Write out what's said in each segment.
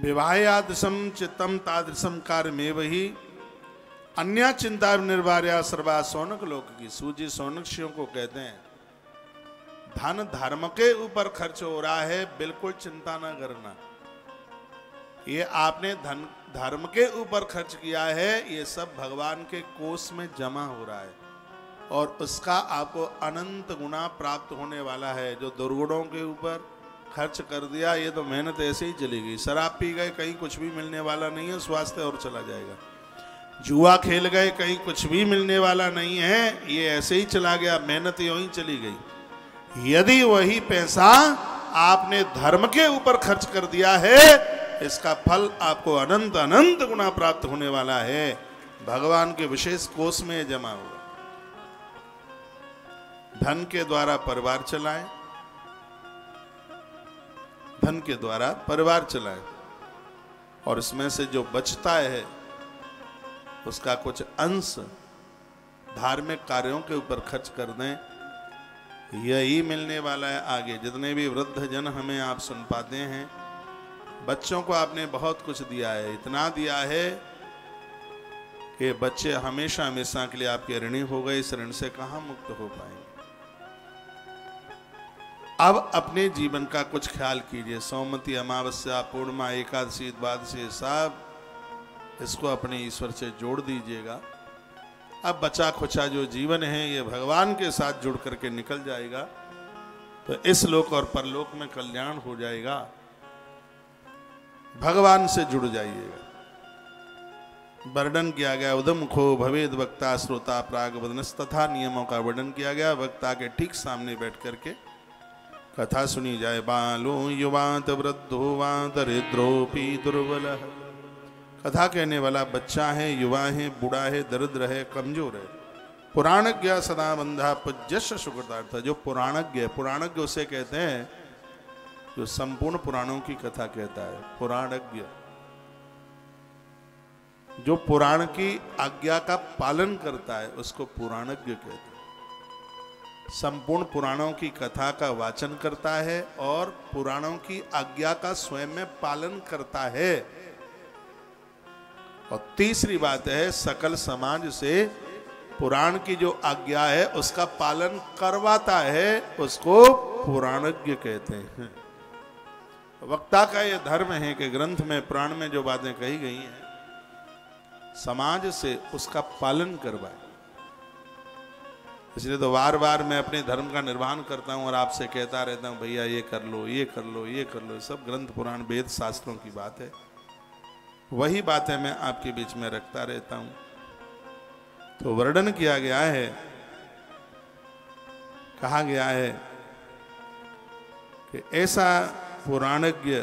विवाहयादृशम चित्तम तादृशम कार्यमेव ही अन्य चिंता निर्वार्या सर्वा। सौनक लोक की सूजी सौनक्षियों को कहते हैं धन धर्म के ऊपर खर्च हो रहा है, बिल्कुल चिंता ना करना। ये आपने धन धर्म के ऊपर खर्च किया है, ये सब भगवान के कोष में जमा हो रहा है और उसका आपको अनंत गुना प्राप्त होने वाला है। जो दुर्गुणों के ऊपर खर्च कर दिया, ये तो मेहनत ऐसे ही चली गई। शराब पी गए, कहीं कुछ भी मिलने वाला नहीं है, स्वास्थ्य और चला जाएगा। जुआ खेल गए, कहीं कुछ भी मिलने वाला नहीं है, ये ऐसे ही चला गया, मेहनत यूं ही चली गई। यदि वही पैसा आपने धर्म के ऊपर खर्च कर दिया है, इसका फल आपको अनंत अनंत गुना प्राप्त होने वाला है। भगवान के विशेष कोष में जमा हुआ। धन के द्वारा परिवार चलाएं, धन के द्वारा परिवार चलाएं और इसमें से जो बचता है उसका कुछ अंश धार्मिक कार्यों के ऊपर खर्च कर दें। यही मिलने वाला है आगे। जितने भी वृद्ध जन हमें आप सुन पाते हैं, बच्चों को आपने बहुत कुछ दिया है, इतना दिया है कि बच्चे हमेशा हमेशा के लिए आपके ऋणी हो गए। इस ऋण से कहां मुक्त हो पाएंगे। अब अपने जीवन का कुछ ख्याल कीजिए। सोमवती, अमावस्या, पूर्णिमा, एकादशी, द्वादशी, सब इसको अपने ईश्वर से जोड़ दीजिएगा। अब बचा खुचा जो जीवन है ये भगवान के साथ जुड़ करके निकल जाएगा, तो इस लोक और परलोक में कल्याण हो जाएगा। भगवान से जुड़ जाइएगा। वर्णन किया गया उदमुखो भवेद वक्ता श्रोता प्राग वदनस, तथा नियमों का वर्णन किया गया। वक्ता के ठीक सामने बैठ करके कथा सुनी जाए। बालो युवांत वृद्धो वा दरिद्रोपी दुर्बल। कथा कहने वाला बच्चा है, युवा है, बूढ़ा है, दरिद्र है, कमजोर है। पुराणज्ञ सदा बंधा पूज्यश्च सुकृतार्थ। जो पुराणज्ञ, पुराणज्ञ उसे कहते हैं जो संपूर्ण पुराणों की कथा कहता है। पुराणज्ञ जो पुराण की आज्ञा का पालन करता है उसको पुराणज्ञ कहते हैं। संपूर्ण पुराणों की कथा का वाचन करता है और पुराणों की आज्ञा का स्वयं में पालन करता है। और तीसरी बात है, सकल समाज से पुराण की जो आज्ञा है उसका पालन करवाता है, उसको पुराणज्ञ कहते हैं। वक्ता का यह धर्म है कि ग्रंथ में, पुराण में जो बातें कही गई हैं, समाज से उसका पालन करवाए। इसलिए तो बार बार मैं अपने धर्म का निर्वहन करता हूं और आपसे कहता रहता हूं, भैया ये कर लो, ये कर लो, ये कर लो। सब ग्रंथ पुराण वेद शास्त्रों की बात है, वही बातें मैं आपके बीच में रखता रहता हूं। तो वर्णन किया गया है, कहा गया है कि ऐसा पुराणज्ञ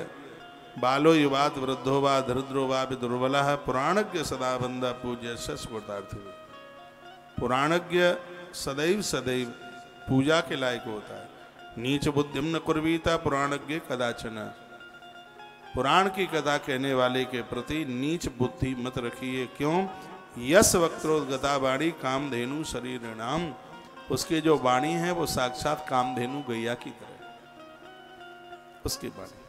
बालो युवात वृद्धो वा दरिद्रो वा दुर्बल पुराणज्ञ सदा बंदा पूज्य सुकृतार्थ। पुराणज्ञ सदैव सदैव पूजा के लायक होता है। नीच बुद्धिम न कुर्वीता पुराणज्ञ कदाचन। पुराण की कथा कहने वाले के प्रति नीच बुद्धि मत रखिए। क्यों? यस वक्त्रोद्गता वाणी कामधेनु शरीर नाम। उसकी जो वाणी है वो साक्षात कामधेनु गैया की तरह, उसकी वाणी।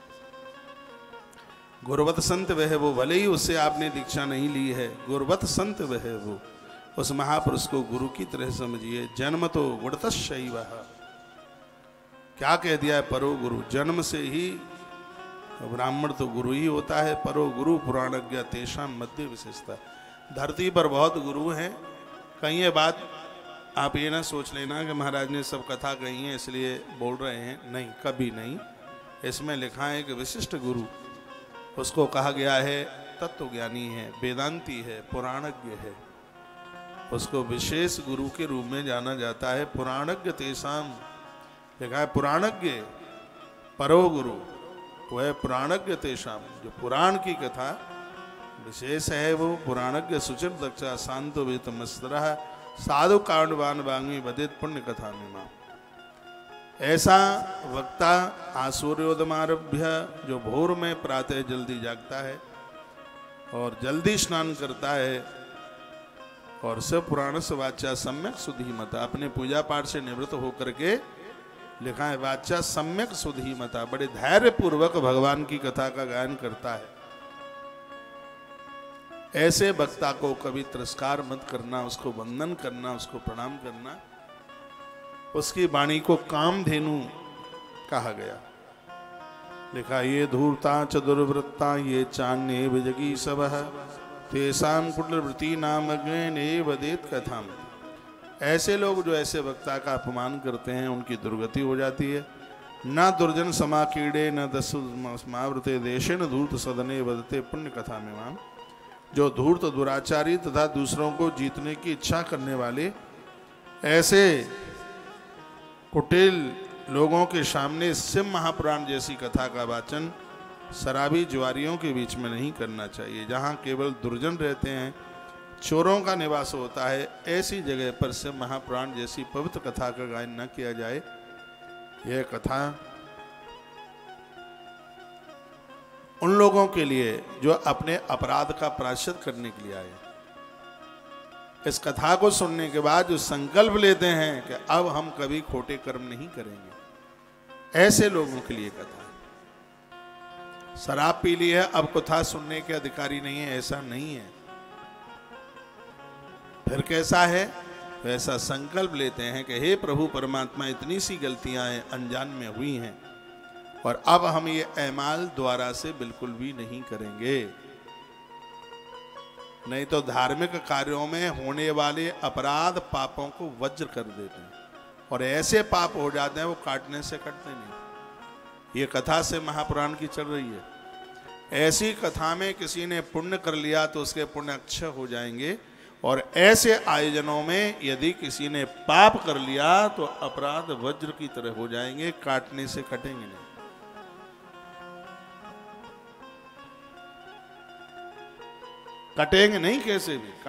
गुरवत संत वह वो, भले ही उससे आपने दीक्षा नहीं ली है, गुरवत संत वह वो, उस महापुरुष को गुरु की तरह समझिए। जन्म तो गुणतश्चैव। क्या कह दिया है? परो गुरु। जन्म से ही ब्राह्मण तो गुरु ही होता है। परो गुरु पुराणज्ञ तेषां मध्य विशेषता। धरती पर बहुत गुरु हैं। कहीं ये बात आप ये ना सोच लेना कि महाराज ने सब कथा कही है इसलिए बोल रहे हैं, नहीं, कभी नहीं। इसमें लिखा है कि विशिष्ट गुरु, उसको कहा गया है तत्वज्ञानी है, वेदांती है, पुराणज्ञ है, उसको विशेष गुरु के रूप में जाना जाता है। पुराणज्ञ तेषाम, लिखा है पुराणज्ञ परो गुरु, वह पुराणज्ञ तेषाम। जो पुराण की कथा विशेष है वो पुराणज्ञ सुचिर दक्षा शांतो वेत मस्तरा साधु कांडवान वांगी बदित पुण्य कथा में। ऐसा वक्ता आसूर्योदमारभ्य, जो भोर में प्रातः जल्दी जागता है और जल्दी स्नान करता है और सब पुराण से वाचा सम्यक सुधीमता, अपने पूजा पाठ से निवृत्त होकर के, लिखा है वाचा सम्यक सुधीमता, बड़े धैर्य पूर्वक भगवान की कथा का गायन करता है। ऐसे वक्ता को कभी तिरस्कार मत करना, उसको वंदन करना, उसको प्रणाम करना। उसकी वाणी को कामधेनु कहा गया। लिखा ये धूर्ता च दुर्वृत्ता ये चान्ये विजगी सब तेसाम कुटलवृत्ति नाम अग्ने वदेत कथाम। ऐसे लोग जो ऐसे वक्ता का अपमान करते हैं उनकी दुर्गति हो जाती है। न दुर्जन समाकीड़े न दस्मावृते देशे न धूर्त सदने वदते पुण्य कथा में। जो धूर्त दुराचारी तथा दूसरों को जीतने की इच्छा करने वाले ऐसे कुटिल लोगों के सामने शिव महापुराण जैसी कथा का वाचन शराबी जुआरियों के बीच में नहीं करना चाहिए। जहाँ केवल दुर्जन रहते हैं, चोरों का निवास होता है, ऐसी जगह पर शिव महापुराण जैसी पवित्र कथा का गायन न किया जाए। यह कथा उन लोगों के लिए जो अपने अपराध का प्रायश्चित करने के लिए आए। इस कथा को सुनने के बाद जो संकल्प लेते हैं कि अब हम कभी खोटे कर्म नहीं करेंगे, ऐसे लोगों के लिए कथा है। शराब पी ली है, अब कथा सुनने के अधिकारी नहीं है, ऐसा नहीं है। फिर कैसा है? वैसा संकल्प लेते हैं कि हे प्रभु परमात्मा, इतनी सी गलतियां हैं, अनजान में हुई हैं, और अब हम ये ऐमाल द्वारा से बिल्कुल भी नहीं करेंगे। नहीं तो धार्मिक कार्यों में होने वाले अपराध पापों को वज्र कर देते हैं, और ऐसे पाप हो जाते हैं वो काटने से कटते नहीं। ये कथा से महापुराण की चल रही है। ऐसी कथा में किसी ने पुण्य कर लिया तो उसके पुण्य अक्षय हो जाएंगे, और ऐसे आयोजनों में यदि किसी ने पाप कर लिया तो अपराध वज्र की तरह हो जाएंगे, काटने से कटेंगे नहीं। कटेंगे नहीं कैसे भी।